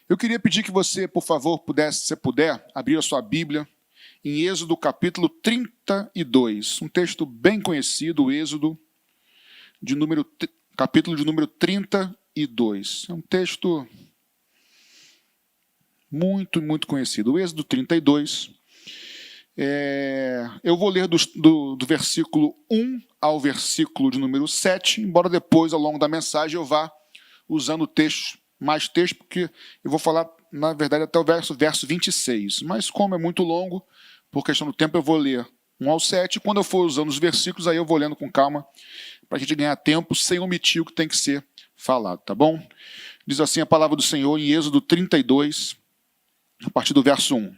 Eu queria pedir que você, por favor, se puder, abrir a sua Bíblia em Êxodo capítulo 32, um texto bem conhecido, Êxodo, capítulo de número 32. É um texto muito conhecido. O Êxodo 32. Eu vou ler do versículo 1 ao versículo de número 7, embora depois, ao longo da mensagem, eu vá usando mais texto, porque eu vou falar, na verdade, até o verso 26. Mas como é muito longo, por questão do tempo, eu vou ler 1 ao 7. E quando eu for usando os versículos, aí eu vou lendo com calma, para a gente ganhar tempo, sem omitir o que tem que ser falado, tá bom? Diz assim a palavra do Senhor em Êxodo 32, a partir do verso 1.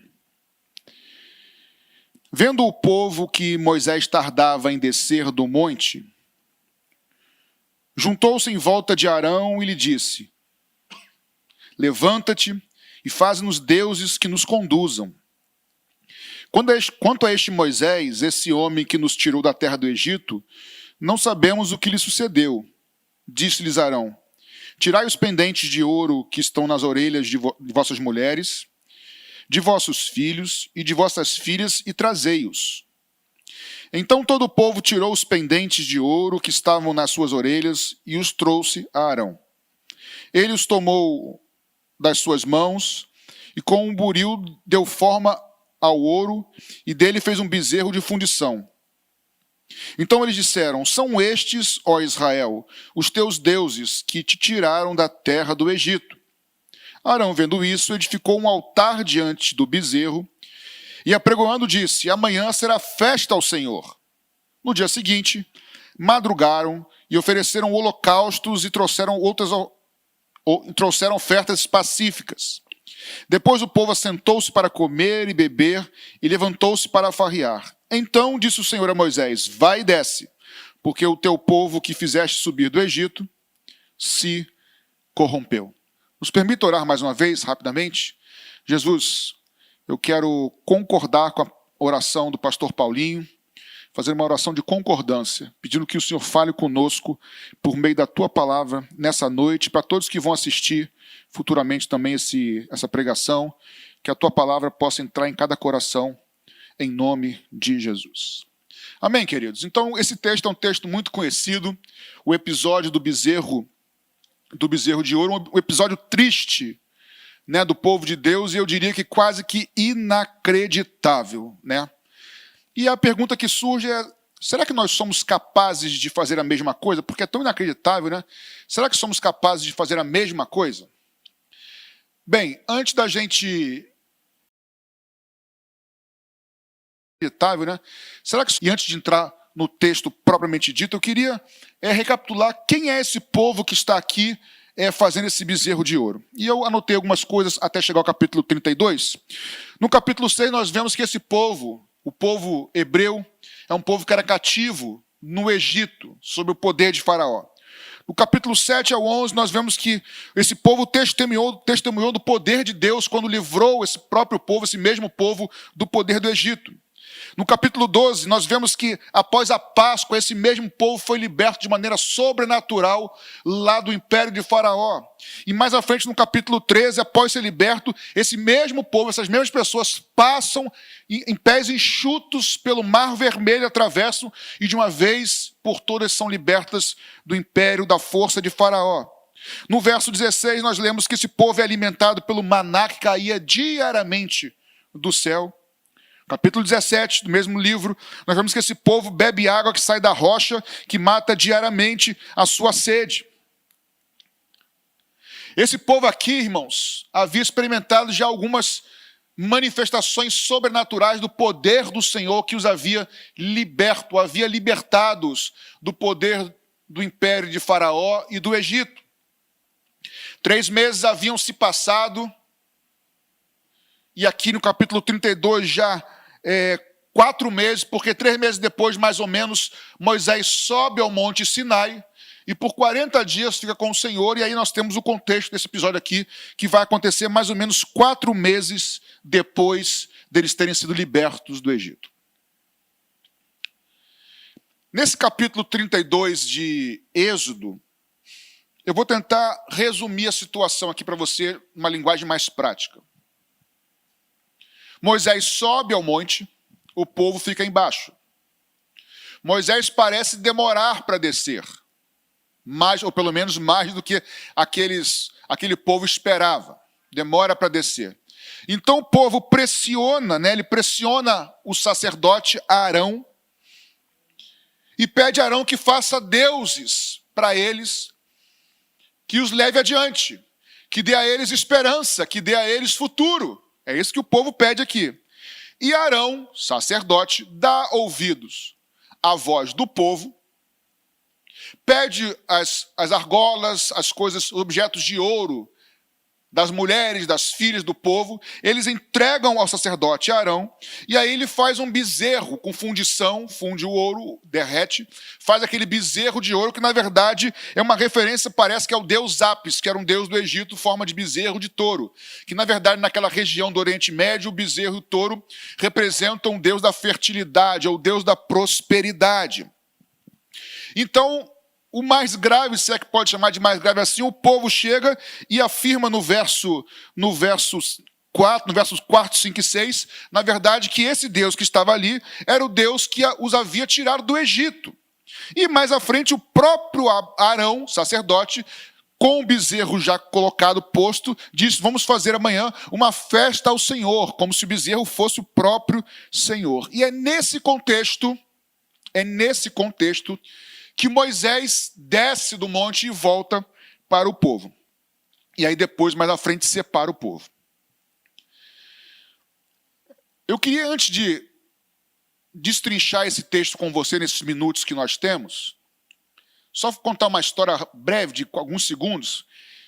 Vendo o povo que Moisés tardava em descer do monte, juntou-se em volta de Arão e lhe disse: Levanta-te e faze-nos deuses que nos conduzam. Quanto a este Moisés, esse homem que nos tirou da terra do Egito, não sabemos o que lhe sucedeu. Disse-lhes Arão: Tirai os pendentes de ouro que estão nas orelhas de vossas mulheres, de vossos filhos e de vossas filhas, e trazei-os. Então todo o povo tirou os pendentes de ouro que estavam nas suas orelhas e os trouxe a Arão. Ele os tomou das suas mãos e com um buril deu forma ao ouro e dele fez um bezerro de fundição. Então eles disseram: São estes, ó Israel, os teus deuses que te tiraram da terra do Egito. Arão, vendo isso, edificou um altar diante do bezerro e, apregoando, disse: Amanhã será festa ao Senhor. No dia seguinte, madrugaram e ofereceram holocaustos e trouxeram ofertas pacíficas. Depois o povo assentou-se para comer e beber e levantou-se para farrear. Então disse o Senhor a Moisés: Vai e desce, porque o teu povo que fizeste subir do Egito se corrompeu. Nos permita orar mais uma vez, rapidamente? Jesus, eu quero concordar com a oração do pastor Paulinho, fazer uma oração de concordância, pedindo que o Senhor fale conosco por meio da tua palavra nessa noite, para todos que vão assistir futuramente também essa pregação, que a tua palavra possa entrar em cada coração, em nome de Jesus. Amém, queridos? Então, esse texto é um texto muito conhecido, o episódio do bezerro de ouro, um episódio triste, né, do povo de Deus, e eu diria que quase que inacreditável, né? E a pergunta que surge é: será que nós somos capazes de fazer a mesma coisa? Porque é tão inacreditável, né? Será que somos capazes de fazer a mesma coisa? Bem, antes da gente... né? E antes de entrar no texto propriamente dito, eu queria recapitular quem é esse povo que está aqui fazendo esse bezerro de ouro. E eu anotei algumas coisas até chegar ao capítulo 32. No capítulo 6 nós vemos que esse povo, o povo hebreu, é um povo que era cativo no Egito, sob o poder de Faraó. No capítulo 7 ao 11 nós vemos que esse povo testemunhou do poder de Deus quando livrou esse próprio povo, esse mesmo povo, do poder do Egito. No capítulo 12, nós vemos que após a Páscoa, esse mesmo povo foi liberto de maneira sobrenatural lá do império de Faraó. E mais à frente, no capítulo 13, após ser liberto, esse mesmo povo, essas mesmas pessoas passam em pés enxutos pelo Mar Vermelho, atravessam e de uma vez por todas são libertas do império, da força de Faraó. No verso 16, nós lemos que esse povo é alimentado pelo maná que caía diariamente do céu. Capítulo 17 do mesmo livro, nós vemos que esse povo bebe água que sai da rocha, que mata diariamente a sua sede. Esse povo aqui, irmãos, havia experimentado já algumas manifestações sobrenaturais do poder do Senhor que os havia libertados do poder do império de Faraó e do Egito. 3 meses haviam se passado, e aqui no capítulo 32 já 4 meses, porque 3 meses depois, mais ou menos, Moisés sobe ao Monte Sinai e por 40 dias fica com o Senhor, e aí nós temos o contexto desse episódio aqui, que vai acontecer mais ou menos 4 meses depois deles terem sido libertos do Egito. Nesse capítulo 32 de Êxodo, Eu vou tentar resumir a situação aqui para você, numa linguagem mais prática. Moisés sobe ao monte, o povo fica embaixo. Moisés parece demorar para descer, mais, ou pelo menos mais do que aquele povo esperava. Demora para descer. Então o povo pressiona, ele pressiona o sacerdote Arão e pede a Arão que faça deuses para eles, que os leve adiante, que dê a eles esperança, que dê a eles futuro. É isso que o povo pede aqui. E Arão, sacerdote, dá ouvidos à voz do povo, pede as argolas, as coisas, objetos de ouro das mulheres, das filhas do povo, eles entregam ao sacerdote Arão, e aí ele faz um bezerro com fundição, funde o ouro, derrete, faz aquele bezerro de ouro que na verdade é uma referência, parece que é o deus Apis, que era um deus do Egito, forma de bezerro de touro, que na verdade naquela região do Oriente Médio, o bezerro e o touro representam o deus da fertilidade, ou o deus da prosperidade. Então, o mais grave, se é que pode chamar de mais grave assim, o povo chega e afirma no versos 4, 5 e 6, na verdade, que esse Deus que estava ali era o Deus que os havia tirado do Egito. E mais à frente, o próprio Arão, sacerdote, com o bezerro já colocado, posto, diz: vamos fazer amanhã uma festa ao Senhor, como se o bezerro fosse o próprio Senhor. E é nesse contexto que Moisés desce do monte e volta para o povo. E aí depois, mais à frente, separa o povo. Eu queria, antes de destrinchar esse texto com você nesses minutos que nós temos, só contar uma história breve de alguns segundos,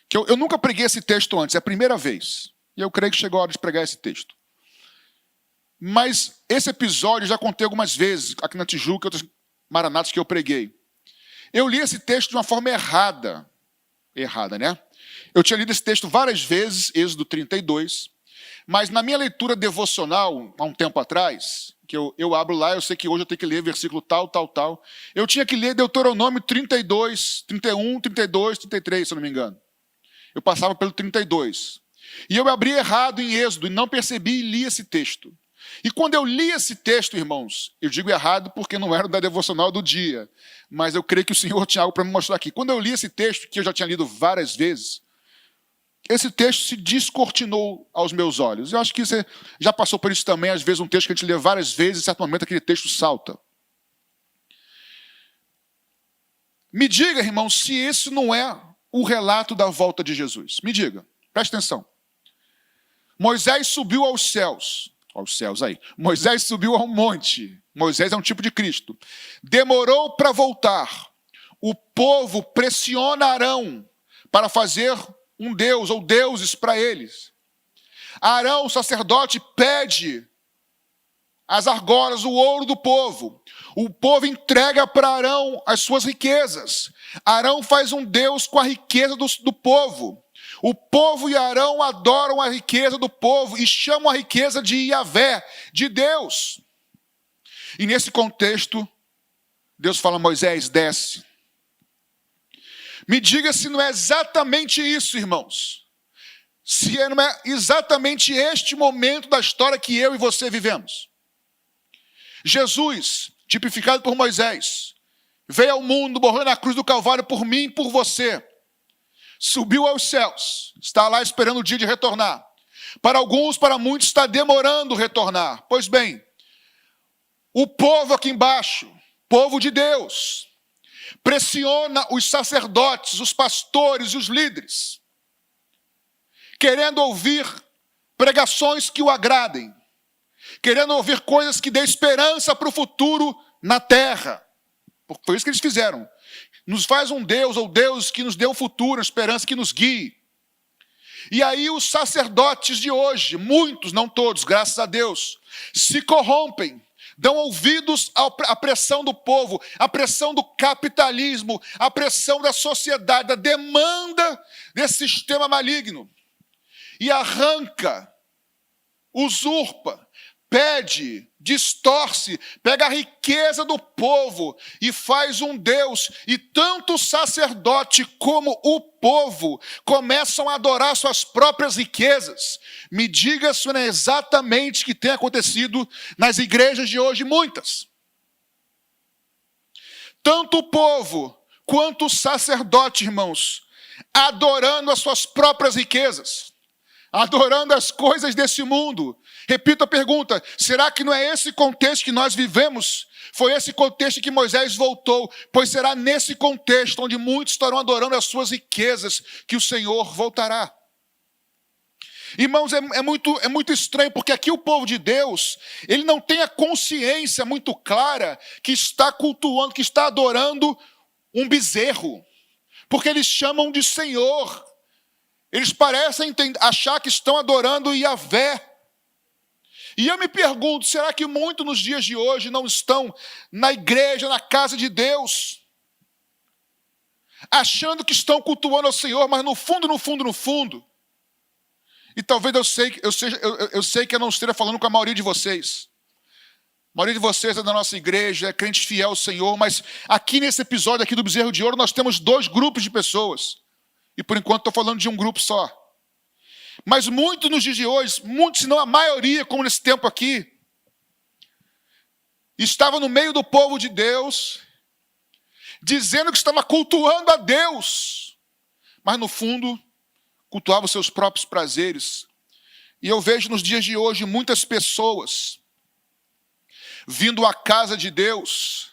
que eu nunca preguei esse texto antes, é a primeira vez. E eu creio que chegou a hora de pregar esse texto. Mas esse episódio eu já contei algumas vezes, aqui na Tijuca e outras maranatas que eu preguei. Eu li esse texto de uma forma errada, né? Eu tinha lido esse texto várias vezes, Êxodo 32, mas na minha leitura devocional, há um tempo atrás, que eu abro lá, eu sei que hoje eu tenho que ler versículo tal, eu tinha que ler Deuteronômio 32, 31, 32, 33, se eu não me engano. Eu passava pelo 32. E eu abri errado em Êxodo, e não percebi e li esse texto. E quando eu li esse texto, irmãos, eu digo errado porque não era o da devocional do dia, mas eu creio que o Senhor tinha algo para me mostrar aqui. Quando eu li esse texto, que eu já tinha lido várias vezes, esse texto se descortinou aos meus olhos. Eu acho que você já passou por isso também, às vezes um texto que a gente lê várias vezes, em certo momento aquele texto salta. Me diga, irmão, se esse não é o relato da volta de Jesus. Me diga, preste atenção. Moisés subiu aos céus aí. Moisés subiu ao monte. Moisés é um tipo de Cristo. Demorou para voltar. O povo pressiona Arão para fazer um deus ou deuses para eles. Arão, o sacerdote, pede as argolas, o ouro do povo. O povo entrega para Arão as suas riquezas. Arão faz um deus com a riqueza do povo. O povo e Arão adoram a riqueza do povo e chamam a riqueza de Yahvé, de Deus. E nesse contexto, Deus fala: Moisés, desce. Me diga se não é exatamente isso, irmãos. Se não é exatamente este momento da história que eu e você vivemos. Jesus, tipificado por Moisés, veio ao mundo, morreu na cruz do Calvário por mim e por você. Subiu aos céus, está lá esperando o dia de retornar. Para alguns, para muitos, está demorando retornar. Pois bem, o povo aqui embaixo, povo de Deus, pressiona os sacerdotes, os pastores e os líderes, querendo ouvir pregações que o agradem, querendo ouvir coisas que dêem esperança para o futuro na terra. Foi isso que eles fizeram. Nos faz um Deus, ou Deus que nos dê um futuro, uma esperança que nos guie. E aí os sacerdotes de hoje, muitos, não todos, graças a Deus, se corrompem, dão ouvidos à pressão do povo, à pressão do capitalismo, à pressão da sociedade, da demanda desse sistema maligno. E arranca, usurpa, pede, distorce, pega a riqueza do povo e faz um Deus. E tanto o sacerdote como o povo começam a adorar suas próprias riquezas. Me diga se não é exatamente o que tem acontecido nas igrejas de hoje, muitas. Tanto o povo quanto o sacerdote, irmãos, adorando as suas próprias riquezas, adorando as coisas desse mundo. Repito a pergunta, será que não é esse contexto que nós vivemos? Foi esse contexto que Moisés voltou, pois será nesse contexto onde muitos estarão adorando as suas riquezas que o Senhor voltará. Irmãos, é muito estranho, porque aqui o povo de Deus, ele não tem a consciência muito clara que está cultuando, que está adorando um bezerro, porque eles chamam de Senhor. Eles parecem achar que estão adorando Yahvé. E eu me pergunto, será que muitos nos dias de hoje não estão na igreja, na casa de Deus, achando que estão cultuando ao Senhor, mas no fundo, e talvez eu sei que eu não esteja falando com a maioria de vocês. A maioria de vocês é da nossa igreja, é crente fiel ao Senhor, mas aqui nesse episódio aqui do Bezerro de Ouro, nós temos 2 grupos de pessoas. E por enquanto estou falando de um grupo só. Mas muitos nos dias de hoje, muitos, se não a maioria, como nesse tempo aqui, estava no meio do povo de Deus, dizendo que estava cultuando a Deus, mas no fundo, cultuava os seus próprios prazeres. E eu vejo nos dias de hoje muitas pessoas vindo à casa de Deus,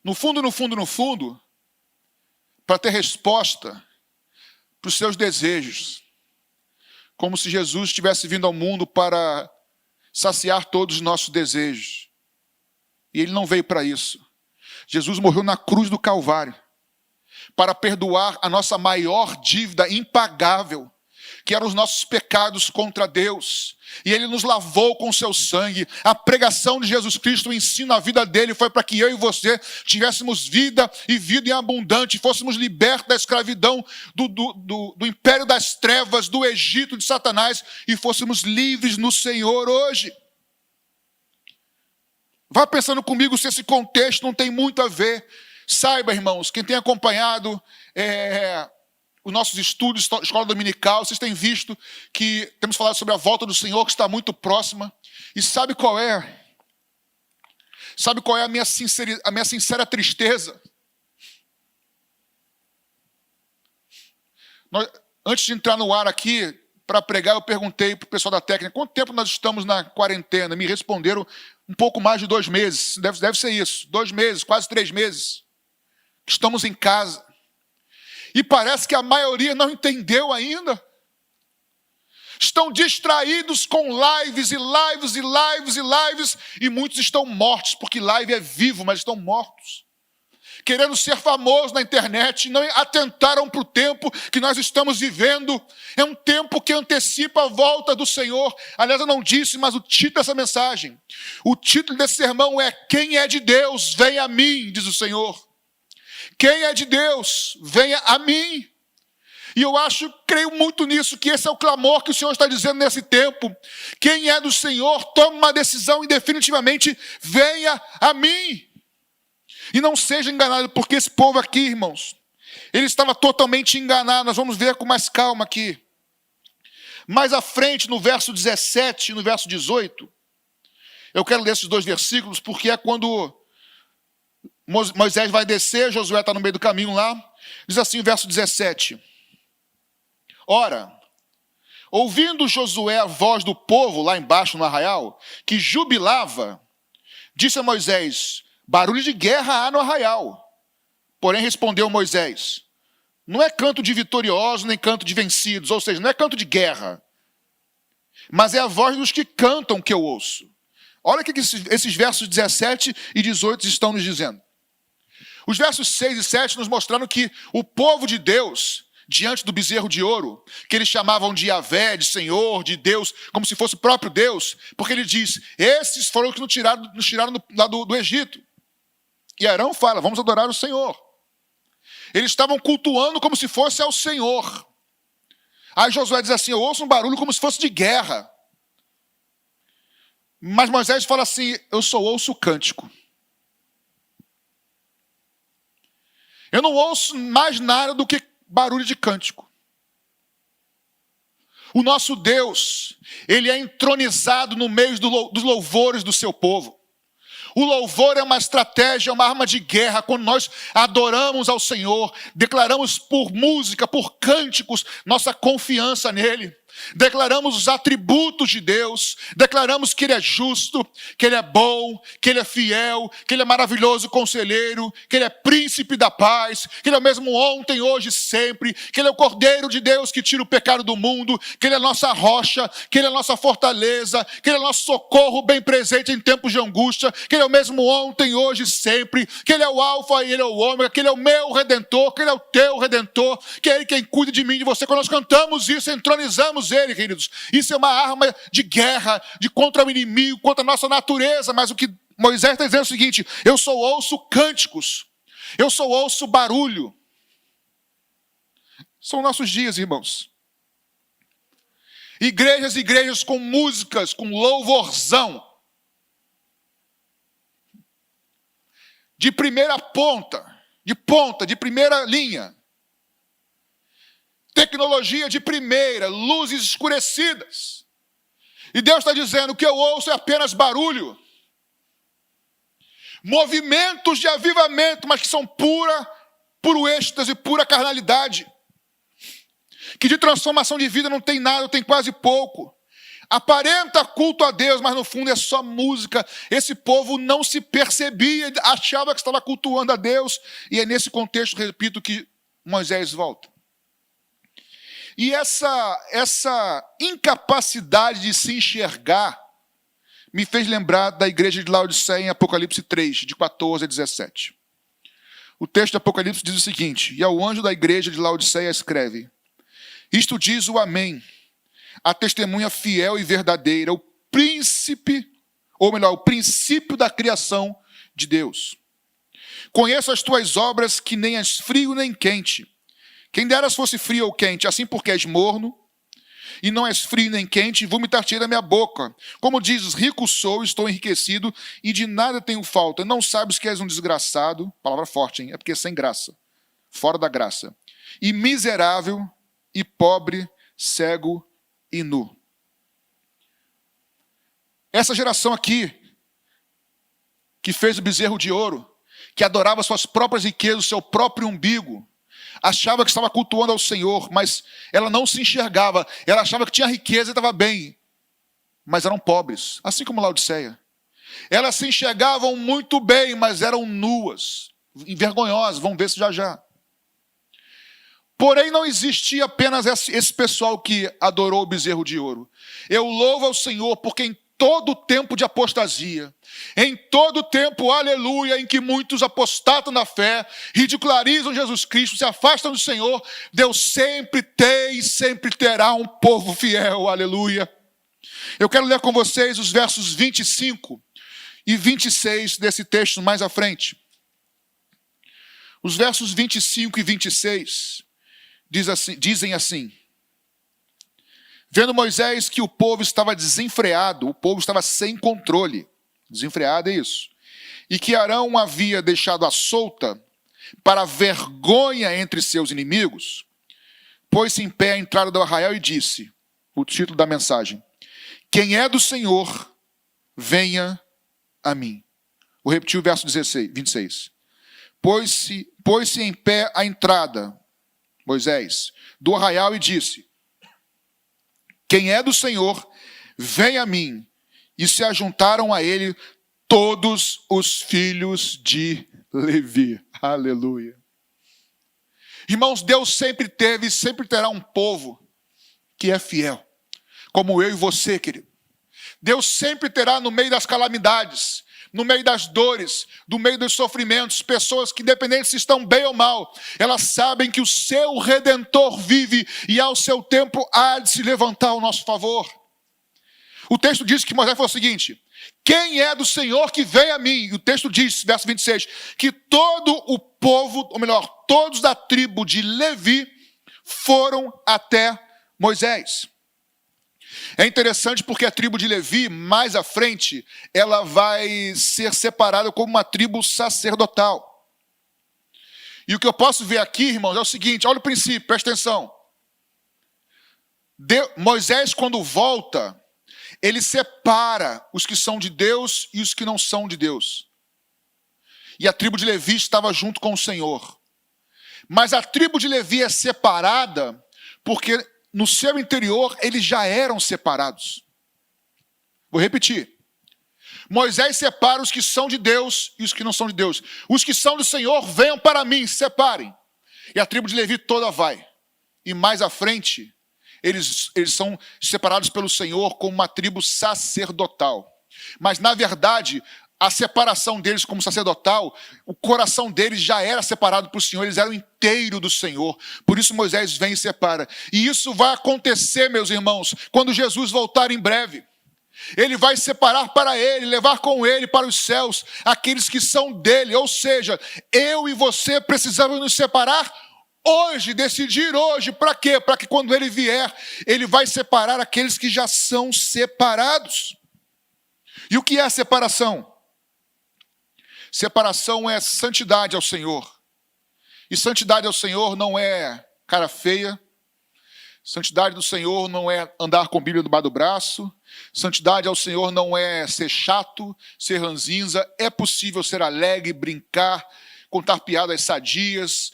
no fundo, para ter resposta para os seus desejos, como se Jesus tivesse vindo ao mundo para saciar todos os nossos desejos. E ele não veio para isso. Jesus morreu na cruz do Calvário para perdoar a nossa maior dívida impagável, que eram os nossos pecados contra Deus. E ele nos lavou com o seu sangue. A pregação de Jesus Cristo, o ensino, a vida dele foi para que eu e você tivéssemos vida e vida em abundante, fôssemos libertos da escravidão, do império das trevas, do Egito de Satanás, e fôssemos livres no Senhor hoje. Vá pensando comigo se esse contexto não tem muito a ver. Saiba, irmãos, quem tem acompanhado os nossos estudos, escola dominical, vocês têm visto que temos falado sobre a volta do Senhor, que está muito próxima. E sabe qual é? Sabe qual é a minha sincera tristeza? Antes de entrar no ar aqui, para pregar, eu perguntei para o pessoal da técnica, quanto tempo nós estamos na quarentena? Me responderam um pouco mais de 2 meses. Deve ser isso, 2 meses, quase 3 meses. Estamos em casa. E parece que a maioria não entendeu ainda. Estão distraídos com lives, e muitos estão mortos, porque live é vivo, mas estão mortos. Querendo ser famosos na internet, não atentaram para o tempo que nós estamos vivendo. É um tempo que antecipa a volta do Senhor. Aliás, eu não disse, mas o título dessa mensagem, o título desse sermão é: quem é de Deus, venha a mim, diz o Senhor. Quem é de Deus, venha a mim. E eu creio muito nisso, que esse é o clamor que o Senhor está dizendo nesse tempo. Quem é do Senhor, toma uma decisão e definitivamente venha a mim. E não seja enganado, porque esse povo aqui, irmãos, ele estava totalmente enganado. Nós vamos ver com mais calma aqui. Mais à frente, no verso 17 e no verso 18, eu quero ler esses 2 versículos, porque é quando Moisés vai descer, Josué está no meio do caminho lá. Diz assim o verso 17. Ora, ouvindo Josué a voz do povo lá embaixo no arraial, que jubilava, disse a Moisés: barulho de guerra há no arraial. Porém respondeu Moisés: não é canto de vitoriosos, nem canto de vencidos, ou seja, não é canto de guerra, mas é a voz dos que cantam que eu ouço. Olha o que esses versos 17 e 18 estão nos dizendo. Os versos 6 e 7 nos mostrando que o povo de Deus, diante do bezerro de ouro, que eles chamavam de Yahvé, de Senhor, de Deus, como se fosse o próprio Deus, porque ele diz: esses foram os que nos tiraram lá do Egito. E Arão fala: vamos adorar o Senhor. Eles estavam cultuando como se fosse ao Senhor. Aí Josué diz assim: eu ouço um barulho como se fosse de guerra. Mas Moisés fala assim: eu só ouço cântico. Eu não ouço mais nada do que barulho de cântico. O nosso Deus, ele é entronizado no meio dos louvores do seu povo. O louvor é uma estratégia, é uma arma de guerra. Quando nós adoramos ao Senhor, declaramos por música, por cânticos, nossa confiança nele. Declaramos os atributos de Deus, declaramos que Ele é justo, que Ele é bom, que Ele é fiel, que Ele é maravilhoso conselheiro, que Ele é príncipe da paz, que Ele é o mesmo ontem, hoje e sempre, que Ele é o Cordeiro de Deus que tira o pecado do mundo, que Ele é a nossa rocha, que Ele é a nossa fortaleza, que Ele é o nosso socorro bem presente em tempos de angústia, que Ele é o mesmo ontem, hoje e sempre, que Ele é o alfa e Ele é o ômega, que Ele é o meu redentor, que Ele é o teu redentor, que é Ele quem cuida de mim e de você. Quando nós cantamos isso, entronizamos Ele, queridos. Isso é uma arma de guerra, de contra o inimigo, contra a nossa natureza. Mas o que Moisés está dizendo é o seguinte: eu só ouço cânticos, eu só ouço barulho. São nossos dias, irmãos. Igrejas com músicas, com louvorzão, de primeira ponta, de primeira linha. Tecnologia de primeira, luzes escurecidas. E Deus está dizendo: o que eu ouço é apenas barulho. Movimentos de avivamento, mas que são puro êxtase, pura carnalidade. Que de transformação de vida não tem nada, tem quase pouco. Aparenta culto a Deus, mas no fundo é só música. Esse povo não se percebia, achava que estava cultuando a Deus. E é nesse contexto, repito, que Moisés volta. E essa incapacidade de se enxergar me fez lembrar da igreja de Laodiceia em Apocalipse 3, de 14 a 17. O texto de Apocalipse diz o seguinte: e ao anjo da igreja de Laodiceia escreve: isto diz o Amém, a testemunha fiel e verdadeira, o príncipe, ou melhor, o princípio da criação de Deus. Conheço as tuas obras, que nem és frio nem quente. Quem dera se fosse frio ou quente, assim porque és morno, e não és frio nem quente, vomitar-te-ei da minha boca. Como dizes, rico sou, estou enriquecido, e de nada tenho falta. Não sabes que és um desgraçado, palavra forte, hein? É porque é sem graça, fora da graça, e miserável, e pobre, cego e nu. Essa geração aqui, que fez o bezerro de ouro, que adorava suas próprias riquezas, o seu próprio umbigo, achava que estava cultuando ao Senhor, mas ela não se enxergava. Ela achava que tinha riqueza e estava bem, mas eram pobres, assim como Laodiceia. Elas se enxergavam muito bem, mas eram nuas, envergonhosas. Vamos ver isso já já. Porém, não existia apenas esse pessoal que adorou o bezerro de ouro. Eu louvo ao Senhor porque em todo tempo de apostasia, em todo tempo, aleluia, em que muitos apostatam na fé, ridicularizam Jesus Cristo, se afastam do Senhor, Deus sempre tem e sempre terá um povo fiel, aleluia. Eu quero ler com vocês os versos 25 e 26 desse texto mais à frente. Os versos 25 e 26 dizem assim: vendo Moisés que o povo estava desenfreado, o povo estava sem controle, desenfreado é isso, e que Arão havia deixado à solta para vergonha entre seus inimigos, pôs-se em pé à entrada do arraial e disse, o título da mensagem: quem é do Senhor, venha a mim. Vou repetir o verso 26. Pôs-se em pé à entrada, Moisés, do arraial e disse: quem é do Senhor, vem a mim. E se ajuntaram a ele todos os filhos de Levi. Aleluia. Irmãos, Deus sempre teve e sempre terá um povo que é fiel, como eu e você, querido. Deus sempre terá no meio das calamidades, no meio das dores, no meio dos sofrimentos, pessoas que, independente se estão bem ou mal, elas sabem que o seu Redentor vive e ao seu tempo há de se levantar ao nosso favor. O texto diz que Moisés falou o seguinte: quem é do Senhor que vem a mim? E o texto diz, verso 26, que todo o povo, ou melhor, todos da tribo de Levi foram até Moisés. É interessante porque a tribo de Levi, mais à frente, ela vai ser separada como uma tribo sacerdotal. E o que eu posso ver aqui, irmãos, é o seguinte, olha o princípio, presta atenção. Moisés, quando volta, ele separa os que são de Deus e os que não são de Deus. E a tribo de Levi estava junto com o Senhor. Mas a tribo de Levi é separada porque no seu interior eles já eram separados. Vou repetir. Moisés separa os que são de Deus e os que não são de Deus. Os que são do Senhor, venham para mim, se separem. E a tribo de Levi toda vai. E mais à frente, eles são separados pelo Senhor como uma tribo sacerdotal. Mas, na verdade, a separação deles como sacerdotal, o coração deles já era separado para o Senhor, eles eram inteiro do Senhor. Por isso Moisés vem e separa. E isso vai acontecer, meus irmãos, quando Jesus voltar em breve. Ele vai separar para ele, levar com ele para os céus aqueles que são dele. Ou seja, eu e você precisamos nos separar hoje, decidir hoje. Para quê? Para que quando ele vier, ele vai separar aqueles que já são separados. E o que é a separação? Separação é santidade ao Senhor. E santidade ao Senhor não é cara feia. Santidade do Senhor não é andar com a Bíblia debaixo do braço. Santidade ao Senhor não é ser chato, ser ranzinza. É possível ser alegre, brincar, contar piadas sadias,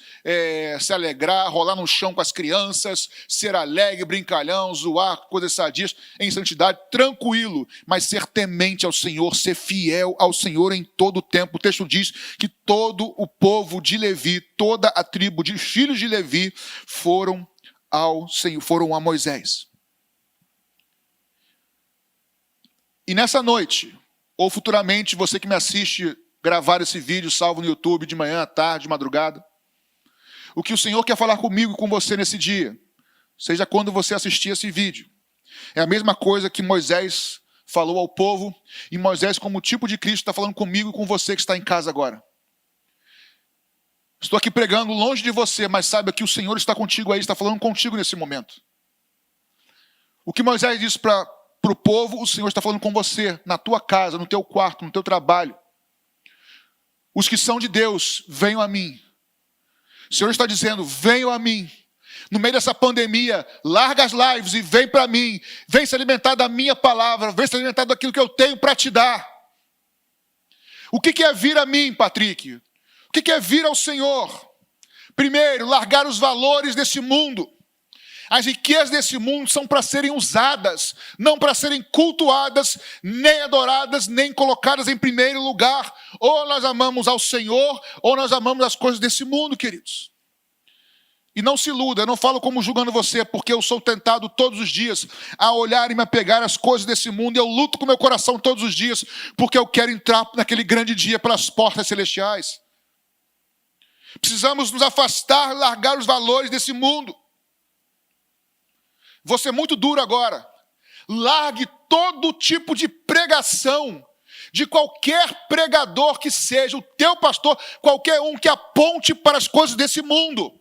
se alegrar, rolar no chão com as crianças, ser alegre, brincalhão, zoar, coisas sadias, em santidade, tranquilo, mas ser temente ao Senhor, ser fiel ao Senhor em todo o tempo. O texto diz que todo o povo de Levi, toda a tribo de filhos de Levi foram ao Senhor, foram a Moisés. E nessa noite, ou futuramente, você que me assiste gravar esse vídeo, salvo no YouTube, de manhã, à tarde, de madrugada, o que o Senhor quer falar comigo e com você nesse dia, seja quando você assistir esse vídeo, é a mesma coisa que Moisés falou ao povo, e Moisés, como tipo de Cristo, está falando comigo e com você que está em casa agora. Estou aqui pregando longe de você, mas saiba que o Senhor está contigo aí, está falando contigo nesse momento. O que Moisés disse para o povo, o Senhor está falando com você, na tua casa, no teu quarto, no teu trabalho. Os que são de Deus, venham a mim. O Senhor está dizendo, venham a mim. No meio dessa pandemia, larga as lives e vem para mim. Vem se alimentar da minha palavra, vem se alimentar daquilo que eu tenho para te dar. O que é vir a mim, Patrick? O que é vir ao Senhor? Primeiro, largar os valores desse mundo. As riquezas desse mundo são para serem usadas, não para serem cultuadas, nem adoradas, nem colocadas em primeiro lugar. Ou nós amamos ao Senhor, ou nós amamos as coisas desse mundo, queridos. E não se iluda, eu não falo como julgando você, porque eu sou tentado todos os dias a olhar e me apegar às coisas desse mundo, e eu luto com meu coração todos os dias, porque eu quero entrar naquele grande dia pelas portas celestiais. Precisamos nos afastar, largar os valores desse mundo. Vou ser muito duro agora. Largue todo tipo de pregação, de qualquer pregador que seja, o teu pastor, qualquer um que aponte para as coisas desse mundo.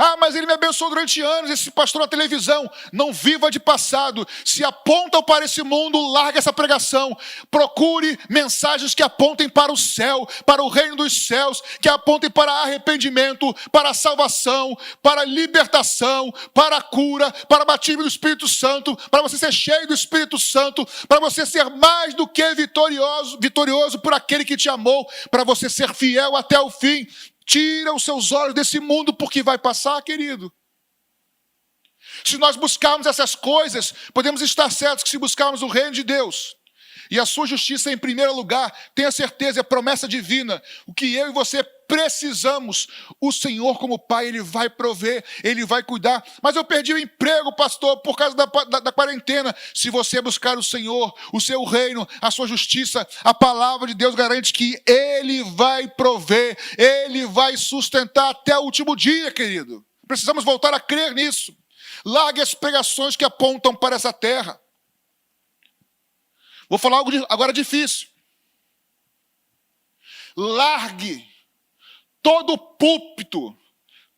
Ah, mas ele me abençoou durante anos, esse pastor na televisão. Não viva de passado. Se apontam para esse mundo, larga essa pregação. Procure mensagens que apontem para o céu, para o reino dos céus, que apontem para arrependimento, para a salvação, para a libertação, para a cura, para o batismo do Espírito Santo, para você ser cheio do Espírito Santo, para você ser mais do que vitorioso por aquele que te amou, para você ser fiel até o fim. Tira os seus olhos desse mundo, porque vai passar, querido. Se nós buscarmos essas coisas, podemos estar certos que se buscarmos o reino de Deus e a sua justiça em primeiro lugar, tenha certeza, é promessa divina. O que eu e você precisamos, o Senhor como Pai, Ele vai prover, Ele vai cuidar. Mas eu perdi o emprego, pastor, por causa da quarentena. Se você buscar o Senhor, o seu reino, a sua justiça, a palavra de Deus garante que Ele vai prover, Ele vai sustentar até o último dia, querido. Precisamos voltar a crer nisso. Largue as pregações que apontam para essa terra. Vou falar algo agora difícil. Largue todo púlpito,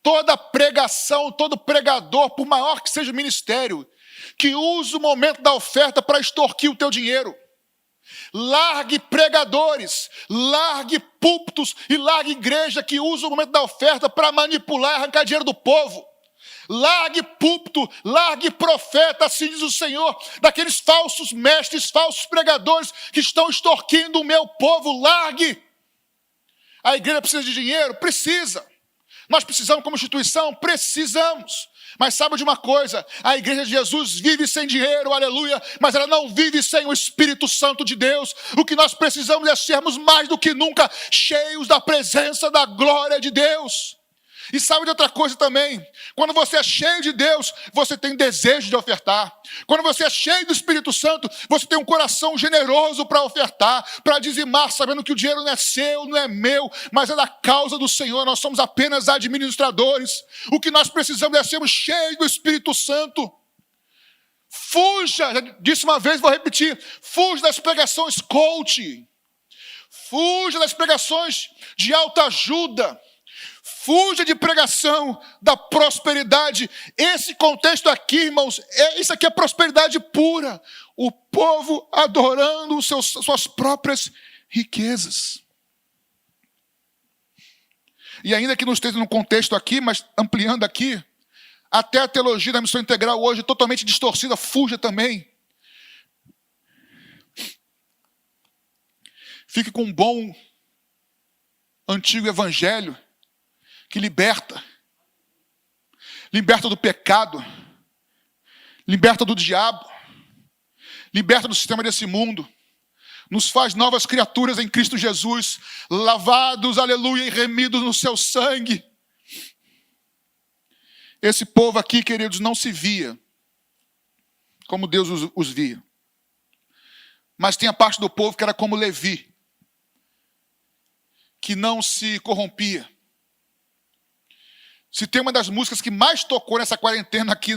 toda pregação, todo pregador, por maior que seja o ministério, que usa o momento da oferta para extorquir o teu dinheiro. Largue pregadores, largue púlpitos e largue igreja que usa o momento da oferta para manipular e arrancar dinheiro do povo. Largue púlpito, largue profeta, assim diz o Senhor, daqueles falsos mestres, falsos pregadores que estão extorquindo o meu povo. Largue. A igreja precisa de dinheiro? Precisa. Nós precisamos como instituição? Precisamos. Mas sabe de uma coisa? A igreja de Jesus vive sem dinheiro, aleluia, mas ela não vive sem o Espírito Santo de Deus. O que nós precisamos é sermos mais do que nunca cheios da presença da glória de Deus. E sabe de outra coisa também? Quando você é cheio de Deus, você tem desejo de ofertar. Quando você é cheio do Espírito Santo, você tem um coração generoso para ofertar, para dizimar, sabendo que o dinheiro não é seu, não é meu, mas é da causa do Senhor. Nós somos apenas administradores. O que nós precisamos é sermos cheios do Espírito Santo. Fuja, já disse uma vez, vou repetir, fuja das pregações coach. Fuja das pregações de autoajuda. Fuja de pregação da prosperidade. Esse contexto aqui, irmãos, isso aqui é prosperidade pura. O povo adorando suas próprias riquezas. E ainda que não esteja no contexto aqui, mas ampliando aqui, até a teologia da missão integral hoje totalmente distorcida, fuja também. Fique com um bom antigo evangelho que liberta do pecado, liberta do diabo, liberta do sistema desse mundo, nos faz novas criaturas em Cristo Jesus, lavados, aleluia, e remidos no seu sangue. Esse povo aqui, queridos, não se via como Deus os via. Mas tem a parte do povo que era como Levi, que não se corrompia. Se tem uma das músicas que mais tocou nessa quarentena aqui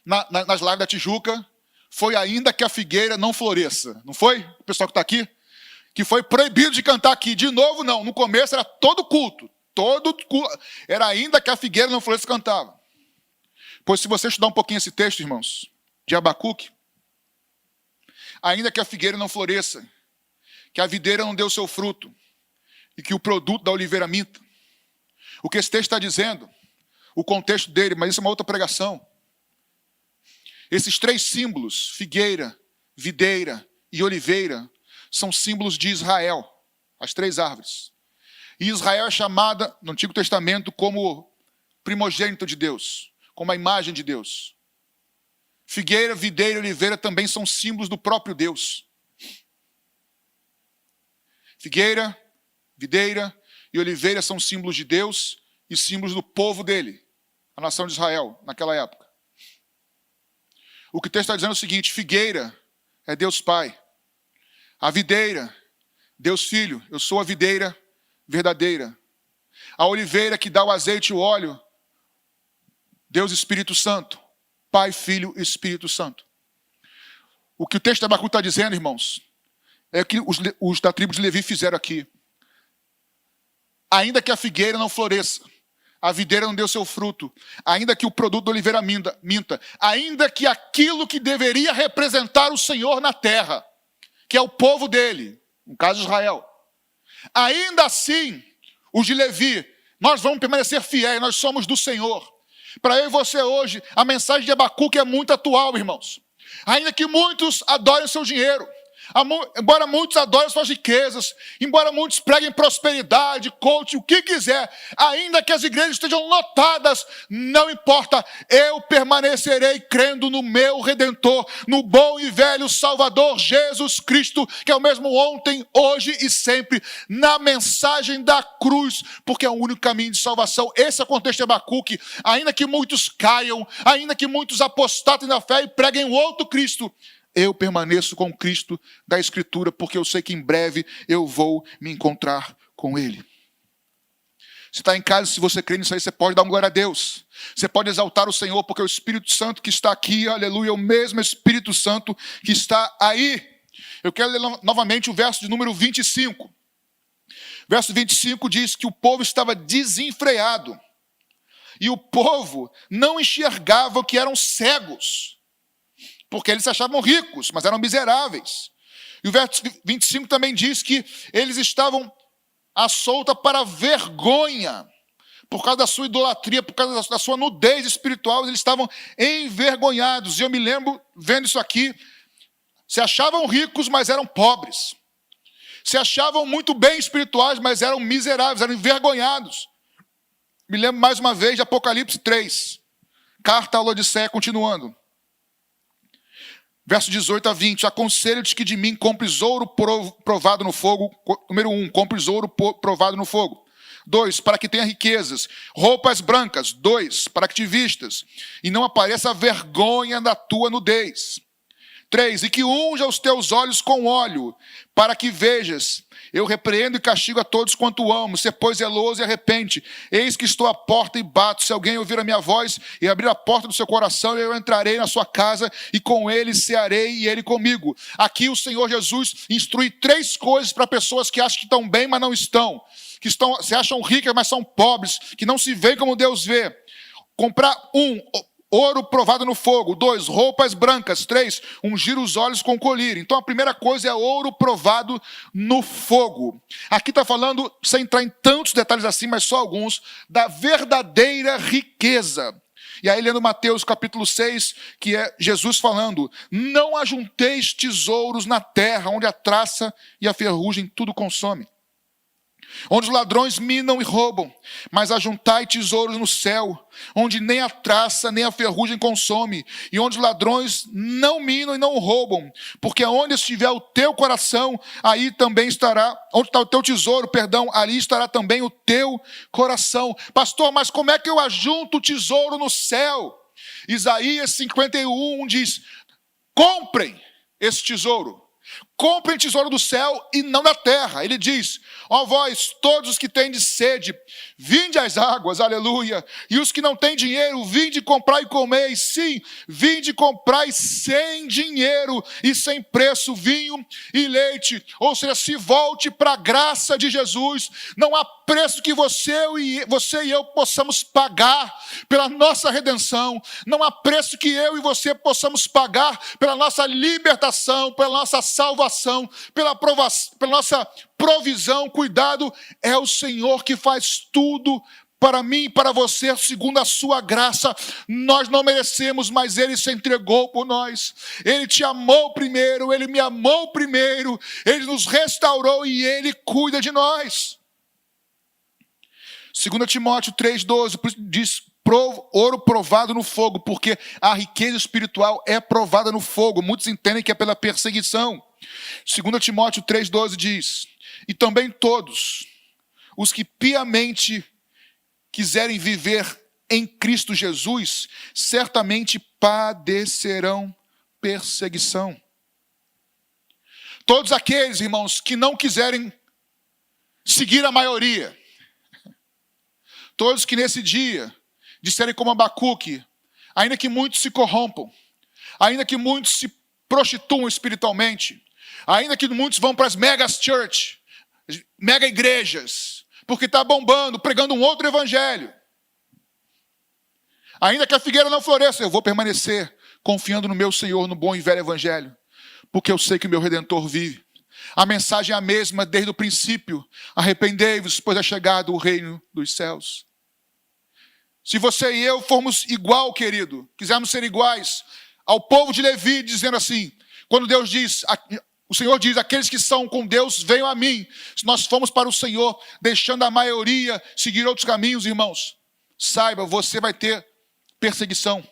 nas lives da Tijuca, foi Ainda que a Figueira Não Floresça. Não foi? O pessoal que está aqui? Que foi proibido de cantar aqui. De novo, não. No começo era todo culto. Era Ainda que a Figueira Não Floresça cantava. Pois se você estudar um pouquinho esse texto, irmãos, de Abacuque, ainda que a figueira não floresça, que a videira não dê o seu fruto, e que o produto da oliveira minta. O que esse texto está dizendo, o contexto dele, mas isso é uma outra pregação. Esses três símbolos, figueira, videira e oliveira, são símbolos de Israel, as três árvores. E Israel é chamada, no Antigo Testamento, como primogênito de Deus, como a imagem de Deus. Figueira, videira e oliveira também são símbolos do próprio Deus. Figueira, videira e oliveira são símbolos de Deus e símbolos do povo dele, a nação de Israel, naquela época. O que o texto está dizendo é o seguinte: figueira é Deus Pai. A videira, Deus Filho. Eu sou a videira verdadeira. A oliveira que dá o azeite e o óleo, Deus Espírito Santo. Pai, Filho e Espírito Santo. O que o texto de Abacuque está dizendo, irmãos, é o que os da tribo de Levi fizeram aqui. Ainda que a figueira não floresça, a videira não dê o seu fruto, ainda que o produto da oliveira minta, ainda que aquilo que deveria representar o Senhor na terra, que é o povo dele, no caso de Israel, ainda assim, os de Levi, nós vamos permanecer fiéis, nós somos do Senhor. Para eu e você hoje, a mensagem de Abacuque é muito atual, irmãos. Ainda que muitos adorem o seu dinheiro, embora muitos adorem suas riquezas, embora muitos preguem prosperidade, coach, o que quiser, ainda que as igrejas estejam lotadas, não importa, eu permanecerei crendo no meu Redentor, no bom e velho Salvador Jesus Cristo, que é o mesmo ontem, hoje e sempre, na mensagem da cruz, porque é o único caminho de salvação. Esse é o contexto de Abacuque. Ainda que muitos caiam, ainda que muitos apostatem na fé e preguem o outro Cristo, eu permaneço com Cristo da Escritura, porque eu sei que em breve eu vou me encontrar com Ele. Você está em casa, se você crê nisso aí, você pode dar uma glória a Deus. Você pode exaltar o Senhor, porque o Espírito Santo que está aqui, aleluia, é o mesmo Espírito Santo que está aí. Eu quero ler novamente o verso de número 25. Verso 25 diz que o povo estava desenfreado. e o povo não enxergava que eram cegos, porque eles se achavam ricos, mas eram miseráveis. E o verso 25 também diz que eles estavam à solta para vergonha, por causa da sua idolatria, por causa da sua nudez espiritual, eles estavam envergonhados. E eu me lembro, vendo isso aqui, se achavam ricos, mas eram pobres. Se achavam muito bem espirituais, mas eram miseráveis, eram envergonhados. Me lembro mais uma vez de Apocalipse 3, carta à Laodiceia, continuando. Verso 18 a 20, aconselho-te que de mim compres ouro provado no fogo. Número 1, compres ouro provado no fogo. 2, para que tenha riquezas. Roupas brancas. 2, para que te vistas, e não apareça a vergonha da tua nudez. 3, e que unja os teus olhos com óleo, para que vejas. Eu repreendo e castigo a todos quanto amo. Ser, pois, zeloso e arrepende. Eis que estou à porta e bato. Se alguém ouvir a minha voz e abrir a porta do seu coração, eu entrarei na sua casa e com ele cearei e ele comigo. Aqui o Senhor Jesus instrui 3 coisas para pessoas que acham que estão bem, mas não estão. Que se acham ricas, mas são pobres. Que não se veem como Deus vê. Comprar 1, ouro provado no fogo. 2, roupas brancas. 3, ungir os olhos com colírio. Então a primeira coisa é ouro provado no fogo. Aqui está falando, sem entrar em tantos detalhes assim, mas só alguns, da verdadeira riqueza. E aí lendo Mateus capítulo 6, que é Jesus falando, não ajunteis tesouros na terra, onde a traça e a ferrugem tudo consome, onde os ladrões minam e roubam, mas ajuntai tesouros no céu, onde nem a traça nem a ferrugem consome, e onde os ladrões não minam e não roubam, porque onde estiver o teu coração, aí também estará, onde está o teu tesouro, ali estará também o teu coração. Pastor, mas como é que eu ajunto o tesouro no céu? Isaías 51 diz, comprem esse tesouro. Comprem tesouro do céu e não da terra. Ele diz, ó vós, todos os que têm sede, vinde às águas, aleluia. E os que não têm dinheiro, vinde comprar e comer. Sim, vinde comprar sem dinheiro e sem preço, vinho e leite. Ou seja, se volte para a graça de Jesus. Não há preço que você e eu possamos pagar pela nossa redenção. Não há preço que eu e você possamos pagar pela nossa libertação, pela nossa salvação, pela nossa provisão. Cuidado, é o Senhor que faz tudo para mim e para você, segundo a sua graça. Nós não merecemos, mas Ele se entregou por nós. Ele te amou primeiro, Ele me amou primeiro, Ele nos restaurou e Ele cuida de nós. 2 Timóteo 3,12 diz, ouro provado no fogo, porque a riqueza espiritual é provada no fogo. Muitos entendem que é pela perseguição. 2 Timóteo 3,12 diz, e também todos os que piamente quiserem viver em Cristo Jesus, certamente padecerão perseguição. Todos aqueles, irmãos, que não quiserem seguir a maioria, todos que nesse dia disserem como Abacuque, ainda que muitos se corrompam, ainda que muitos se prostituam espiritualmente, ainda que muitos vão para as mega church, mega igrejas, porque está bombando, pregando um outro evangelho. Ainda que a figueira não floresça, eu vou permanecer confiando no meu Senhor, no bom e velho evangelho, porque eu sei que o meu Redentor vive. A mensagem é a mesma desde o princípio. Arrependei-vos, pois é chegado o reino dos céus. Se você e eu formos igual, querido, quisermos ser iguais ao povo de Levi, dizendo assim, quando Deus diz, o Senhor diz, aqueles que são com Deus, venham a mim. Se nós formos para o Senhor, deixando a maioria seguir outros caminhos, irmãos, saiba, você vai ter perseguição.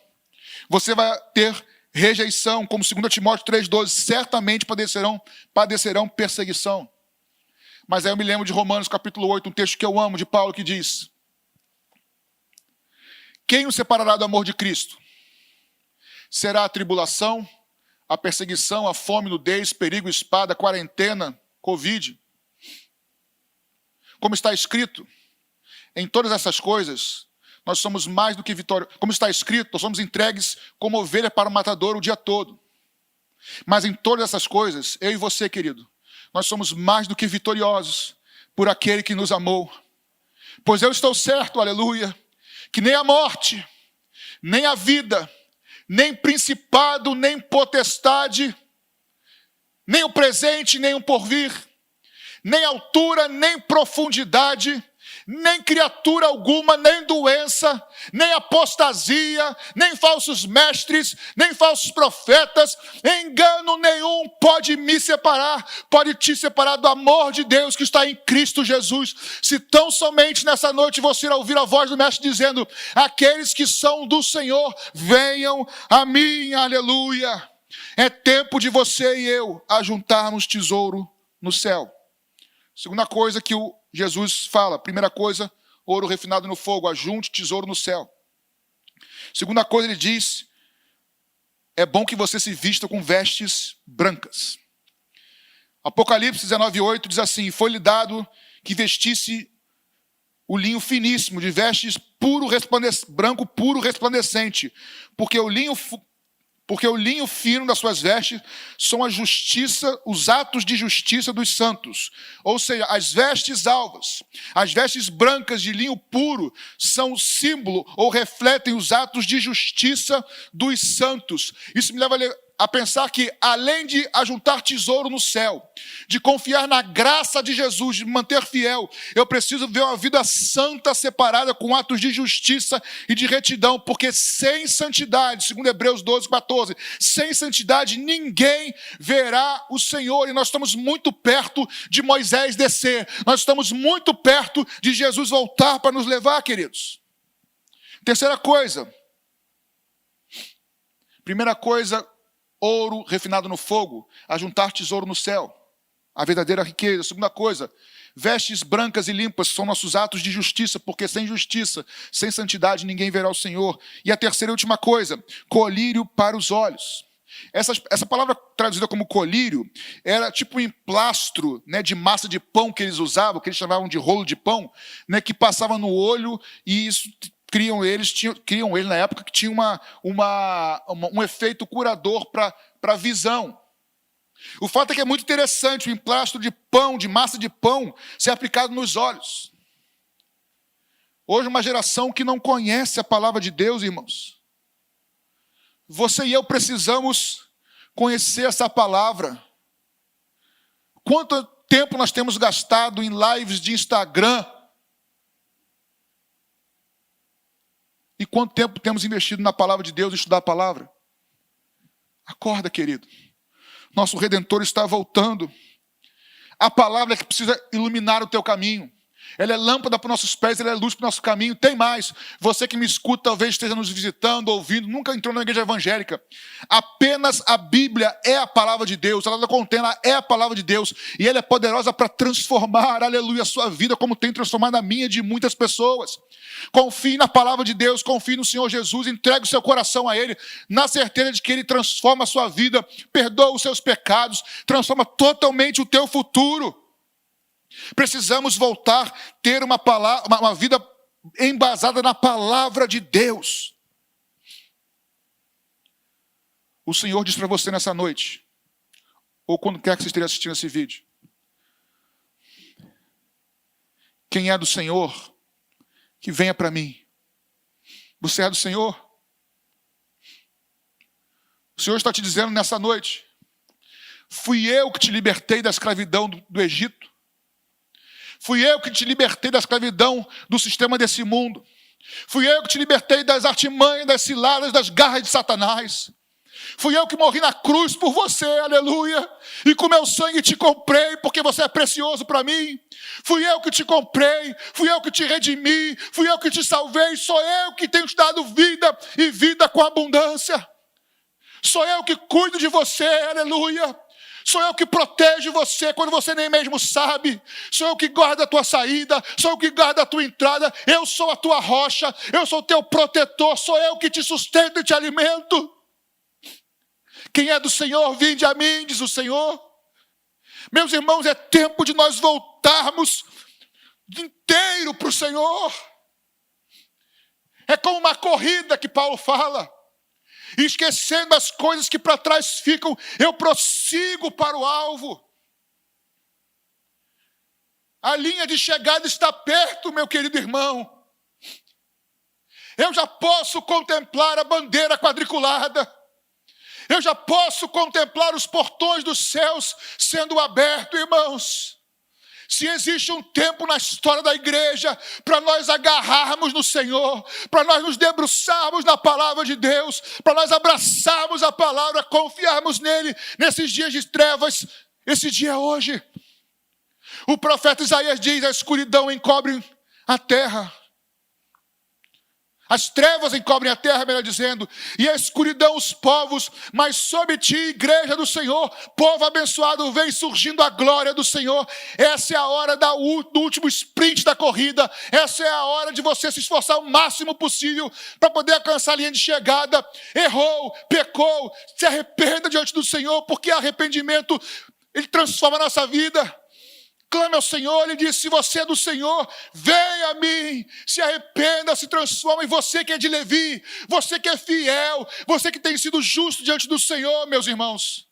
Você vai ter rejeição, como 2 Timóteo 3,12, certamente padecerão perseguição. Mas aí eu me lembro de Romanos capítulo 8, um texto que eu amo, de Paulo, que diz, quem nos separará do amor de Cristo? Será a tribulação, a perseguição, a fome, nudez, perigo, espada, quarentena, Covid? Como está escrito, em todas essas coisas, nós somos mais do que vitoriosos. Como está escrito, nós somos entregues como ovelha para o matador o dia todo. Mas em todas essas coisas, eu e você, querido, nós somos mais do que vitoriosos por aquele que nos amou. Pois eu estou certo, aleluia, que nem a morte, nem a vida, nem principado, nem potestade, nem o presente, nem o porvir, nem altura, nem profundidade, nem criatura alguma, nem doença, nem apostasia, nem falsos mestres, nem falsos profetas, engano nenhum pode me separar, pode te separar do amor de Deus que está em Cristo Jesus. Se tão somente nessa noite você ouvir a voz do Mestre dizendo: aqueles que são do Senhor, venham a mim, aleluia. É tempo de você e eu ajuntarmos tesouro no céu. Segunda coisa que Jesus fala, primeira coisa, ouro refinado no fogo, ajunte tesouro no céu. Segunda coisa, ele diz, é bom que você se vista com vestes brancas. Apocalipse 19:8 diz assim: foi-lhe dado que vestisse o linho finíssimo, de vestes branco puro resplandecente, porque o linho fino das suas vestes são a justiça, os atos de justiça dos santos. Ou seja, as vestes alvas, as vestes brancas de linho puro são símbolo ou refletem os atos de justiça dos santos. Isso me leva a pensar que, além de ajuntar tesouro no céu, de confiar na graça de Jesus, de me manter fiel, eu preciso ver uma vida santa separada com atos de justiça e de retidão, porque sem santidade, segundo Hebreus 12:14, sem santidade ninguém verá o Senhor. E nós estamos muito perto de Moisés descer, nós estamos muito perto de Jesus voltar para nos levar, queridos. Terceira coisa, primeira coisa, ouro refinado no fogo, ajuntar tesouro no céu, a verdadeira riqueza. Segunda coisa, vestes brancas e limpas são nossos atos de justiça, porque sem justiça, sem santidade, ninguém verá o Senhor. E a terceira e última coisa, colírio para os olhos. Essa palavra traduzida como colírio era tipo um emplastro, né, de massa de pão que eles usavam, que eles chamavam de rolo de pão, né, que passava no olho, e isso criam eles na época que tinha um efeito curador para a visão. O fato é que é muito interessante o emplastro de pão, de massa de pão, ser aplicado nos olhos. Hoje uma geração que não conhece a palavra de Deus, irmãos. Você e eu precisamos conhecer essa palavra. Quanto tempo nós temos gastado em lives de Instagram? E quanto tempo temos investido na palavra de Deus, em estudar a palavra? Acorda, querido. Nosso Redentor está voltando. A palavra é que precisa iluminar o teu caminho. Ela é lâmpada para os nossos pés, ela é luz para o nosso caminho. Tem mais, você que me escuta, talvez esteja nos visitando, ouvindo, nunca entrou na igreja evangélica. Apenas a Bíblia é a palavra de Deus, ela contém, ela é a palavra de Deus, e ela é poderosa para transformar, aleluia, a sua vida, como tem transformado a minha e de muitas pessoas. Confie na palavra de Deus, confie no Senhor Jesus, entregue o seu coração a Ele, na certeza de que Ele transforma a sua vida, perdoa os seus pecados, transforma totalmente o teu futuro. Precisamos voltar a ter uma vida embasada na palavra de Deus. O Senhor diz para você nessa noite, ou quando quer que você esteja assistindo esse vídeo: quem é do Senhor, que venha para mim. Você é do Senhor? O Senhor está te dizendo nessa noite: fui eu que te libertei da escravidão do Egito. Fui eu que te libertei da escravidão do sistema desse mundo. Fui eu que te libertei das artimanhas, das ciladas, das garras de Satanás. Fui eu que morri na cruz por você, aleluia. E com meu sangue te comprei, porque você é precioso para mim. Fui eu que te comprei, fui eu que te redimi, fui eu que te salvei. Sou eu que tenho te dado vida e vida com abundância. Sou eu que cuido de você, aleluia. Sou eu que protejo você quando você nem mesmo sabe. Sou eu que guardo a tua saída. Sou eu que guardo a tua entrada. Eu sou a tua rocha. Eu sou o teu protetor. Sou eu que te sustento e te alimento. Quem é do Senhor, vinde a mim, diz o Senhor. Meus irmãos, é tempo de nós voltarmos inteiro para o Senhor. É como uma corrida que Paulo fala. E esquecendo as coisas que para trás ficam, eu prossigo para o alvo. A linha de chegada está perto, meu querido irmão. Eu já posso contemplar a bandeira quadriculada. Eu já posso contemplar os portões dos céus sendo abertos, irmãos. Se existe um tempo na história da igreja para nós agarrarmos no Senhor, para nós nos debruçarmos na palavra de Deus, para nós abraçarmos a palavra, confiarmos nele nesses dias de trevas, esse dia é hoje. O profeta Isaías diz: a escuridão encobre a terra. As trevas encobrem a terra, melhor dizendo, e a escuridão os povos, mas sobre ti, igreja do Senhor, povo abençoado, vem surgindo a glória do Senhor. Essa é a hora do último sprint da corrida, essa é a hora de você se esforçar o máximo possível para poder alcançar a linha de chegada. Errou, pecou, se arrependa diante do Senhor, porque arrependimento, ele transforma a nossa vida. Clame ao Senhor, ele diz: se você é do Senhor, venha a mim, se arrependa, se transforma. E você que é de Levi, você que é fiel, você que tem sido justo diante do Senhor, meus irmãos,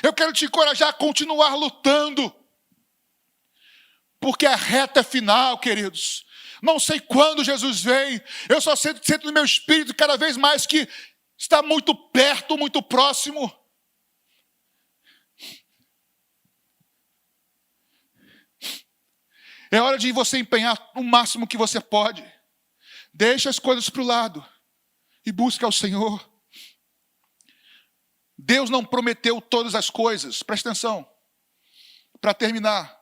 eu quero te encorajar a continuar lutando, porque a reta é final, queridos. Não sei quando Jesus vem, eu só sinto no meu espírito cada vez mais que está muito perto, muito próximo. É hora de você empenhar o máximo que você pode. Deixa as coisas para o lado e busca ao Senhor. Deus não prometeu todas as coisas. Presta atenção. Para terminar.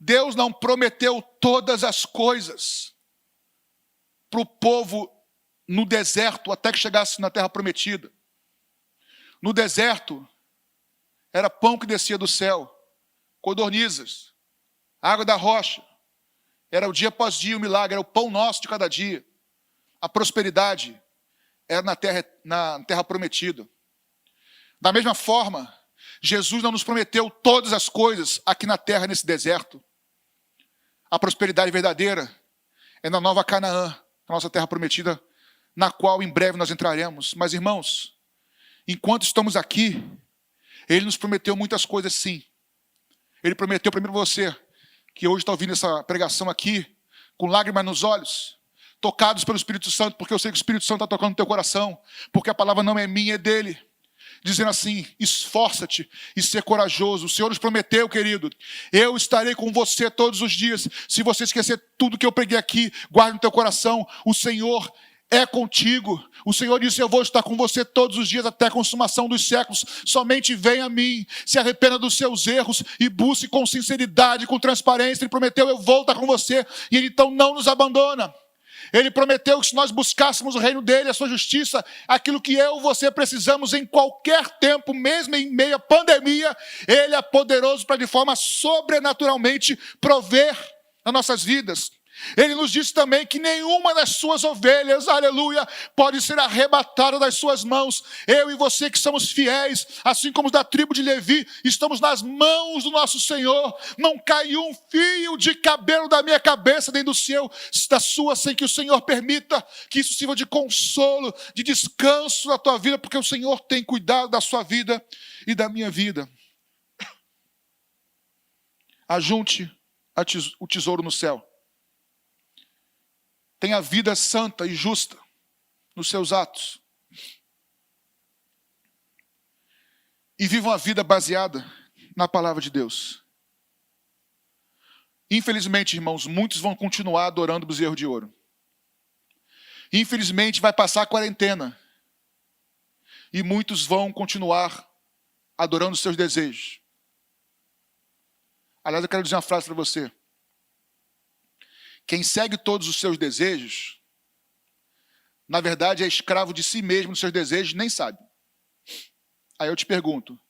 Deus não prometeu todas as coisas para o povo no deserto até que chegasse na terra prometida. No deserto era pão que descia do céu, codornizes, água da rocha. Era o dia após dia o milagre, era o pão nosso de cada dia. A prosperidade era na terra prometida. Da mesma forma, Jesus não nos prometeu todas as coisas aqui na terra, nesse deserto. A prosperidade verdadeira é na nova Canaã, a nossa terra prometida, na qual em breve nós entraremos. Mas, irmãos, enquanto estamos aqui, Ele nos prometeu muitas coisas, sim. Ele prometeu primeiro você, que hoje está ouvindo essa pregação aqui, com lágrimas nos olhos, tocados pelo Espírito Santo, porque eu sei que o Espírito Santo está tocando no teu coração, porque a palavra não é minha, é dele, dizendo assim: esforça-te e ser corajoso. O Senhor nos prometeu, querido, eu estarei com você todos os dias. Se você esquecer tudo que eu preguei aqui, guarde no teu coração, o Senhor é contigo. O Senhor disse: eu vou estar com você todos os dias até a consumação dos séculos. Somente venha a mim, se arrependa dos seus erros e busque com sinceridade, com transparência. Ele prometeu: eu vou estar com você. E Ele então não nos abandona. Ele prometeu que se nós buscássemos o reino dele, a sua justiça, aquilo que eu e você precisamos em qualquer tempo, mesmo em meio à pandemia, Ele é poderoso para de forma sobrenaturalmente prover nas nossas vidas. Ele nos disse também que nenhuma das suas ovelhas, aleluia, pode ser arrebatada das suas mãos. Eu e você que somos fiéis, assim como os da tribo de Levi, estamos nas mãos do nosso Senhor. Não cai um fio de cabelo da minha cabeça, nem do seu, da sua, sem que o Senhor permita que isso sirva de consolo, de descanso na tua vida, porque o Senhor tem cuidado da sua vida e da minha vida. Ajunte o tesouro no céu. Tenha vida santa e justa nos seus atos. E viva uma vida baseada na palavra de Deus. Infelizmente, irmãos, muitos vão continuar adorando o bezerro de ouro. Infelizmente, vai passar a quarentena. E muitos vão continuar adorando os seus desejos. Aliás, eu quero dizer uma frase para você. Quem segue todos os seus desejos, na verdade é escravo de si mesmo, dos seus desejos, nem sabe. Aí eu te pergunto,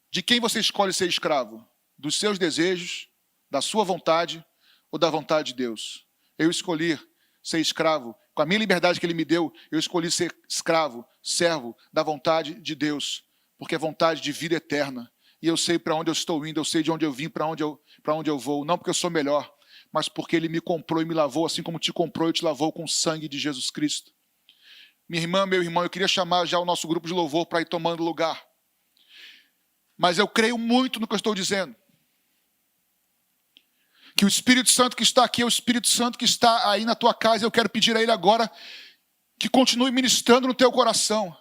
de quem você escolhe ser escravo? Dos seus desejos, da sua vontade ou da vontade de Deus? Eu escolhi ser escravo, com a minha liberdade que Ele me deu, eu escolhi ser escravo, servo da vontade de Deus, porque é vontade de vida eterna. E eu sei para onde eu estou indo, eu sei de onde eu vim, para onde eu vou, não porque eu sou melhor, mas porque Ele me comprou e me lavou, assim como te comprou e te lavou com o sangue de Jesus Cristo. Minha irmã, meu irmão, eu queria chamar já o nosso grupo de louvor para ir tomando lugar. Mas eu creio muito no que eu estou dizendo. que o Espírito Santo que está aqui é o Espírito Santo que está aí na tua casa. Eu quero pedir a Ele agora que continue ministrando no teu coração.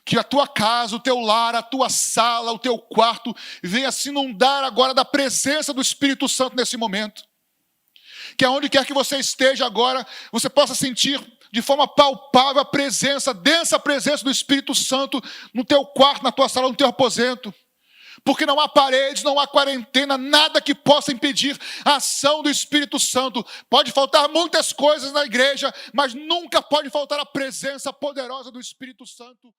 Que a tua casa, o teu lar, a tua sala, o teu quarto venha se inundar agora da presença do Espírito Santo nesse momento. Que aonde quer que você esteja agora, você possa sentir de forma palpável a presença, densa presença do Espírito Santo no teu quarto, na tua sala, no teu aposento. Porque não há paredes, não há quarentena, nada que possa impedir a ação do Espírito Santo. Pode faltar muitas coisas na igreja, mas nunca pode faltar a presença poderosa do Espírito Santo.